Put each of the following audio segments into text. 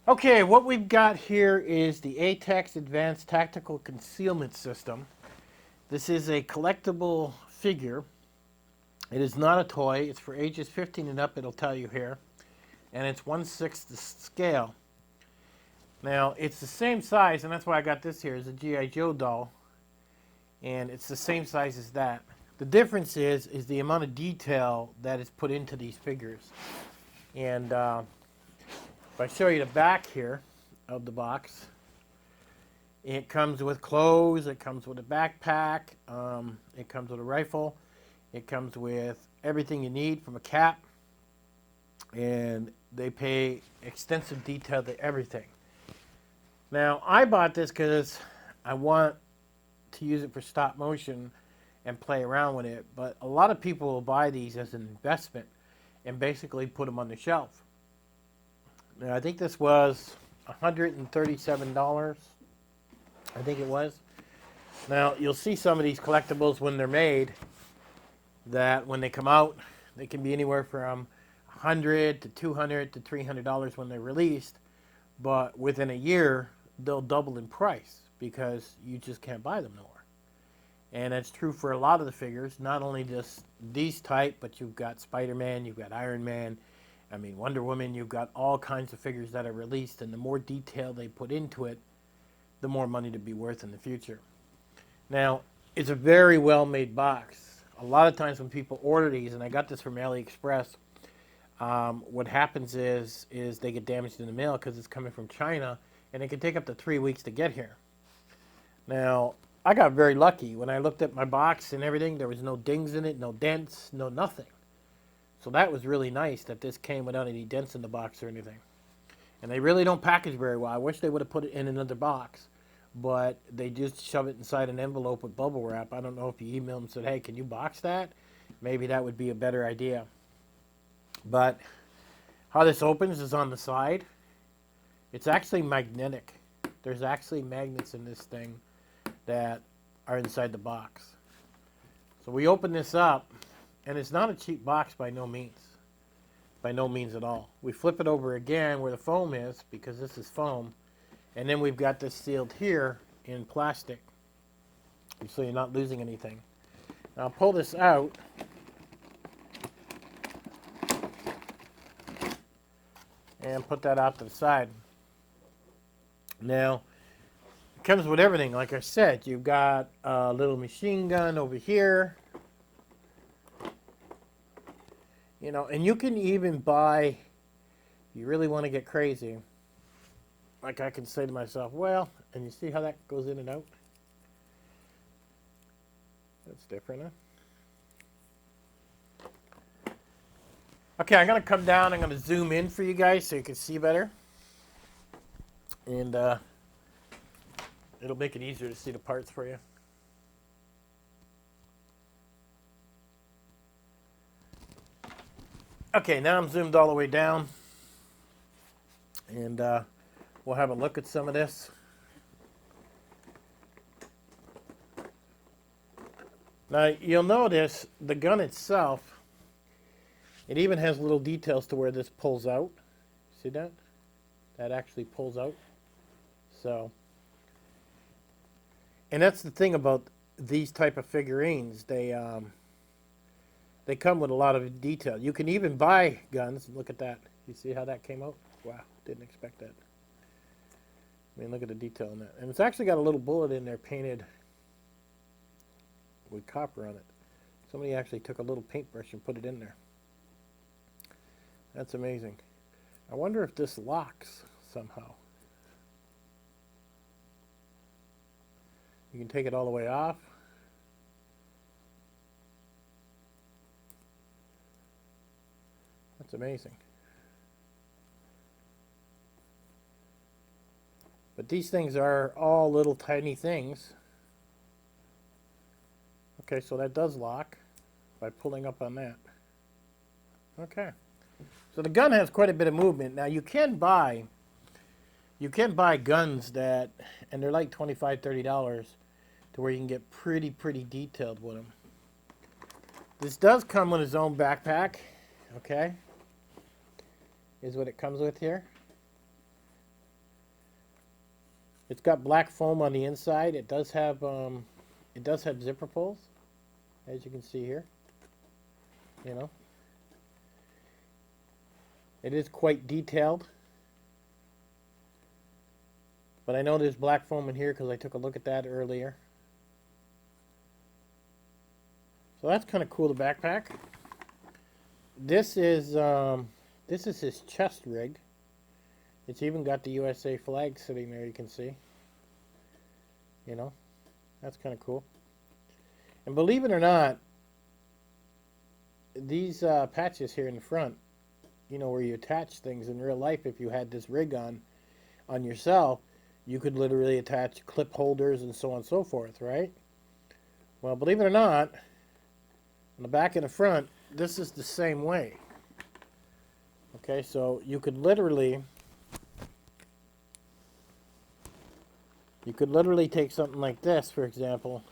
Okay, what we've got here is the A-TACS Advanced Tactical Concealment System. This is a collectible figure. It is not a toy. It's for ages 15 and up, it'll tell you here. And it's 1/6 the scale. Now, it's the same size, and that's why I got this here, is a G.I. Joe doll. And it's the same size as that. The difference is the amount of detail that is put into these figures. And if I show you the back here of the box, it comes with clothes, it comes with a backpack, it comes with a rifle, it comes with everything you need from a cap, and they pay extensive detail to everything. Now, I bought this because I want to use it for stop motion and play around with it, but a lot of people will buy these as an investment and basically put them on the shelf. Now, I think this was $137, I think it was. Now, you'll see some of these collectibles when they're made that when they come out, they can be anywhere from $100 to $200 to $300 when they're released, but within a year, they'll double in price because you just can't buy them no more. And that's true for a lot of the figures, not only just these type, but you've got Spider-Man, you've got Iron Man, I mean Wonder Woman, you've got all kinds of figures that are released, and the more detail they put into it, the more money to be worth in the future. Now, it's a very well-made box. A lot of times when people order these, and I got this from AliExpress, what happens is they get damaged in the mail because it's coming from China, and it can take up to 3 weeks to get here. Now, I got very lucky. When I looked at my box and everything, there was no dings in it, no dents, no nothing. So that was really nice that this came without any dents in the box or anything. And they really don't package very well. I wish they would have put it in another box, but they just shove it inside an envelope with bubble wrap. I don't know if you emailed them and said, hey, can you box that? Maybe that would be a better idea. But how this opens is on the side. It's actually magnetic. There's actually magnets in this thing that are inside the box. So we open this up, and it's not a cheap box by no means. By no means at all. We flip it over again where the foam is, because this is foam, and then we've got this sealed here in plastic, so you're not losing anything. Now I'll pull this out. And put that out to the side. Now, it comes with everything. Like I said, you've got a little machine gun over here. You know, and you can even buy, if you really want to get crazy, like I can say to myself, well, and you see how that goes in and out? That's different, huh? Okay, I'm going to come down. I'm going to zoom in for you guys so you can see better. And it'll make it easier to see the parts for you. Okay, now I'm zoomed all the way down. And we'll have a look at some of this. Now, you'll notice the gun itself, it even has little details to where this pulls out. See that? That actually pulls out. So, and that's the thing about these type of figurines. They come with a lot of detail. You can even buy guns. Look at that. You see how that came out? Wow, didn't expect that. I mean, look at the detail in that. And it's actually got a little bullet in there painted with copper on it. Somebody actually took a little paintbrush and put it in there. That's amazing. I wonder if this locks somehow. You can take it all the way off. That's amazing. But these things are all little tiny things. Okay, so that does lock by pulling up on that. Okay. So the gun has quite a bit of movement. Now you can buy guns that, and they're like $25, $30, to where you can get pretty detailed with them. This does come with its own backpack, okay? Is what it comes with here. It's got black foam on the inside. It does have zipper pulls, as you can see here. You know, it is quite detailed. But I know there's black foam in here because I took a look at that earlier. So that's kind of cool, the backpack. This is his chest rig. It's even got the USA flag sitting there, you can see. You know, that's kind of cool. And believe it or not, these patches here in the front, you know, where you attach things in real life, if you had this rig on yourself, you could literally attach clip holders and so on and so forth, right? Well, believe it or not, on the back and the front, this is the same way. Okay, so you could literally take something like this, for example,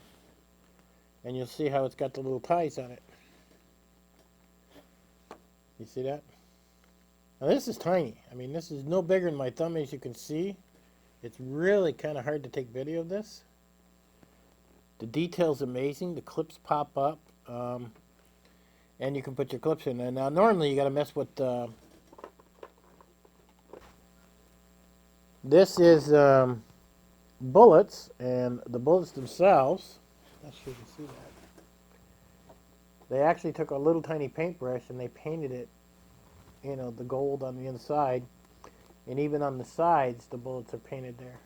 and you'll see how it's got the little ties on it. You see that? Now this is tiny. I mean, this is no bigger than my thumb, as you can see. It's really kind of hard to take video of this. The detail's amazing. The clips pop up, and you can put your clips in. And now normally you got to mess with. This is bullets, and the bullets themselves. I'm not sure you can see that. They actually took a little tiny paintbrush and they painted it, you know, the gold on the inside, and even on the sides, the bullets are painted there.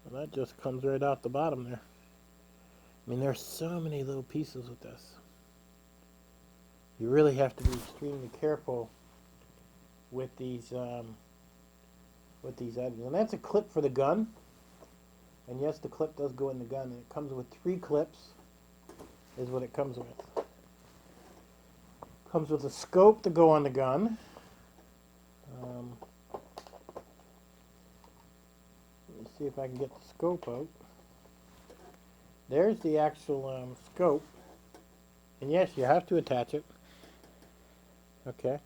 Well, that just comes right out the bottom there. I mean, there's so many little pieces with this. You really have to be extremely careful with these items. And that's a clip for the gun. And yes, the clip does go in the gun, and it comes with 3 clips, is what it comes with. Comes with a scope to go on the gun. Let me see if I can get the scope out. There's the actual scope. And yes, you have to attach it. Okay.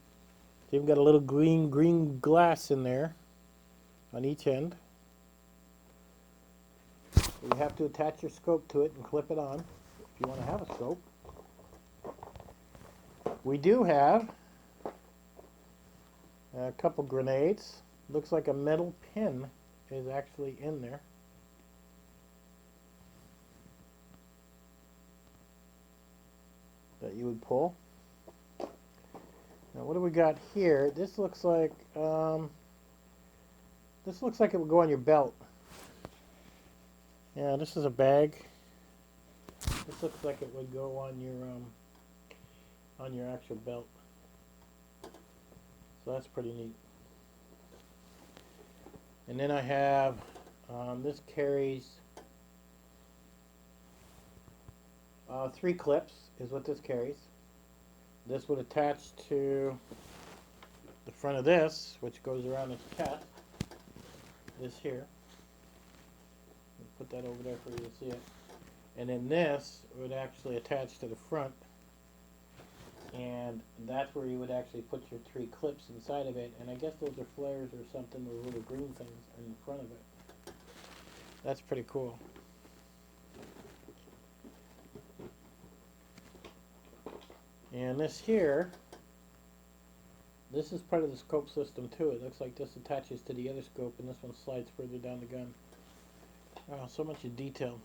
It's even got a little green glass in there on each end. You have to attach your scope to it and clip it on if you want to have a scope. We do have a couple grenades. Looks like a metal pin is actually in there. That you would pull. Now what do we got here? This looks like it would go on your belt. Yeah, this is a bag. This looks like it would go on your actual belt. So that's pretty neat. And then I have this carries 3 clips is what this carries. This would attach to the front of this, which goes around its chest. This here. Put that over there for you to see it. And then this would actually attach to the front, and that's where you would actually put your 3 clips inside of it. And I guess those are flares or something, those little green things in the front of it. That's pretty cool. And this here, this is part of the scope system too. It looks like this attaches to the other scope, and this one slides further down the gun. Oh, so much in detail.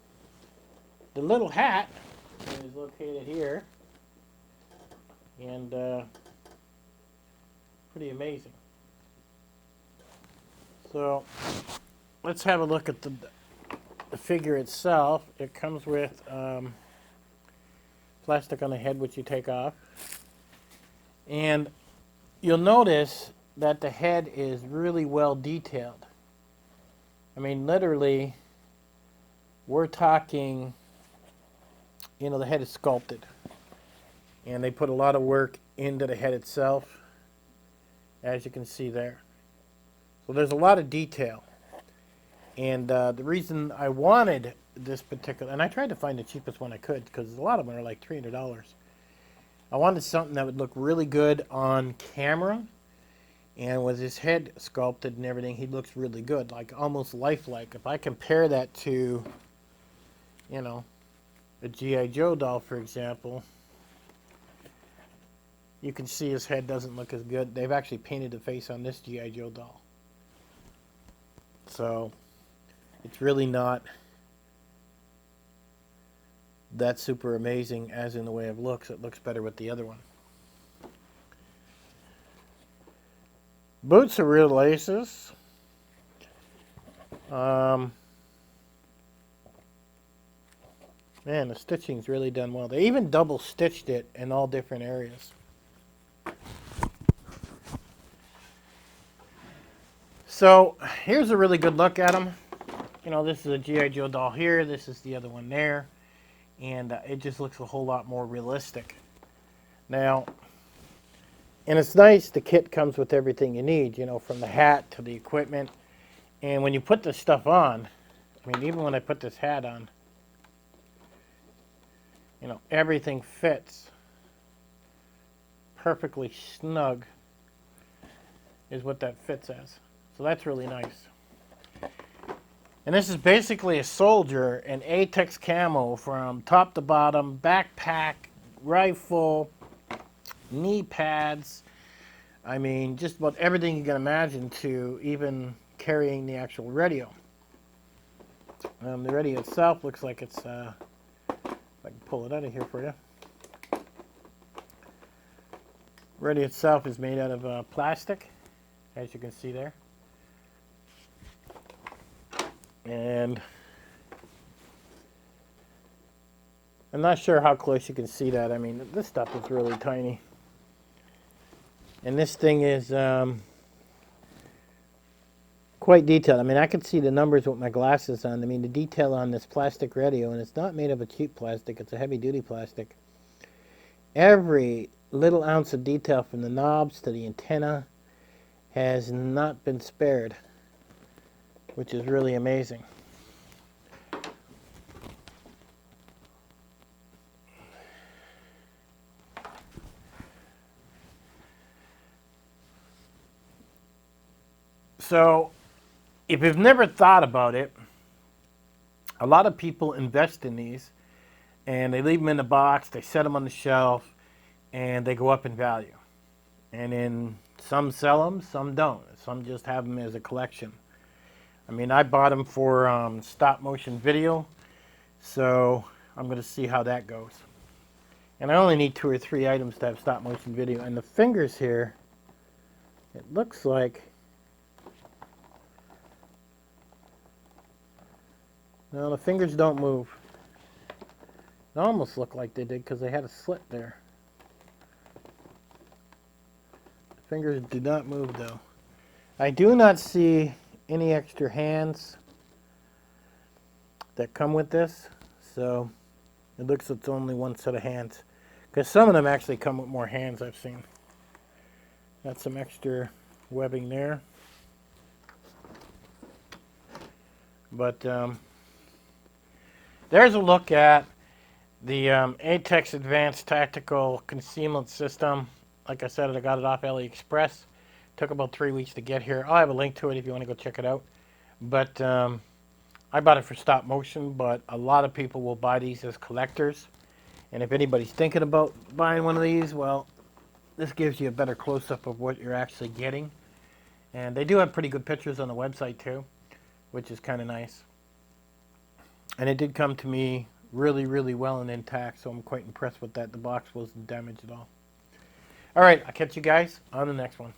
The little hat is located here, and pretty amazing. So let's have a look at the figure itself. It comes with plastic on the head, which you take off, and you'll notice that the head is really well detailed. I mean, literally, we're talking, you know, the head is sculpted, and they put a lot of work into the head itself, as you can see there. So there's a lot of detail, and the reason I wanted this particular, and I tried to find the cheapest one I could, because a lot of them are like $300. I wanted something that would look really good on camera, And with his head sculpted and everything, he looks really good, like almost lifelike. If I compare that to, you know, a G.I. Joe doll, for example, you can see his head doesn't look as good. They've actually painted the face on this G.I. Joe doll. So it's really not that super amazing as in the way of looks. It looks better with the other one. Boots are real laces. Man, the stitching's really done well. They even double stitched it in all different areas. So here's a really good look at them. You know, this is a G.I. Joe doll here. This is the other one there. And it just looks a whole lot more realistic. Now, and it's nice, the kit comes with everything you need, you know, from the hat to the equipment. And when you put this stuff on, I mean, even when I put this hat on, you know, everything fits perfectly snug is what that fits as. So that's really nice. And this is basically a soldier in A-TACS camo from top to bottom, backpack, rifle, knee pads. I mean, just about everything you can imagine, to even carrying the actual radio. The radio itself looks like it's, if I can pull it out of here for you. Radio itself is made out of plastic, as you can see there. And I'm not sure how close you can see that. I mean, this stuff is really tiny. And this thing is quite detailed. I mean, I can see the numbers with my glasses on. I mean, the detail on this plastic radio, and it's not made of a cheap plastic, it's a heavy-duty plastic. Every little ounce of detail from the knobs to the antenna has not been spared, which is really amazing. So, if you've never thought about it, a lot of people invest in these and they leave them in the box, they set them on the shelf, and they go up in value. And then some sell them, some don't. Some just have them as a collection. I mean, I bought them for stop motion video, so I'm going to see how that goes. And I only need 2 or 3 items to have stop motion video. And the fingers here, it looks like, no, the fingers don't move. They almost look like they did because they had a slit there. The fingers do not move though. I do not see any extra hands that come with this, so it looks like it's only one set of hands. Because some of them actually come with more hands, I've seen. Got some extra webbing there. But there's a look at the A-TACS Advanced Tactical Concealment System. Like I said, I got it off AliExpress. Took about 3 weeks to get here. I'll have a link to it if you want to go check it out. But I bought it for stop motion, but a lot of people will buy these as collectors. And if anybody's thinking about buying one of these, well, this gives you a better close-up of what you're actually getting. And they do have pretty good pictures on the website too, which is kind of nice. And it did come to me really, really well and intact, so I'm quite impressed with that. The box wasn't damaged at all. All right, I'll catch you guys on the next one.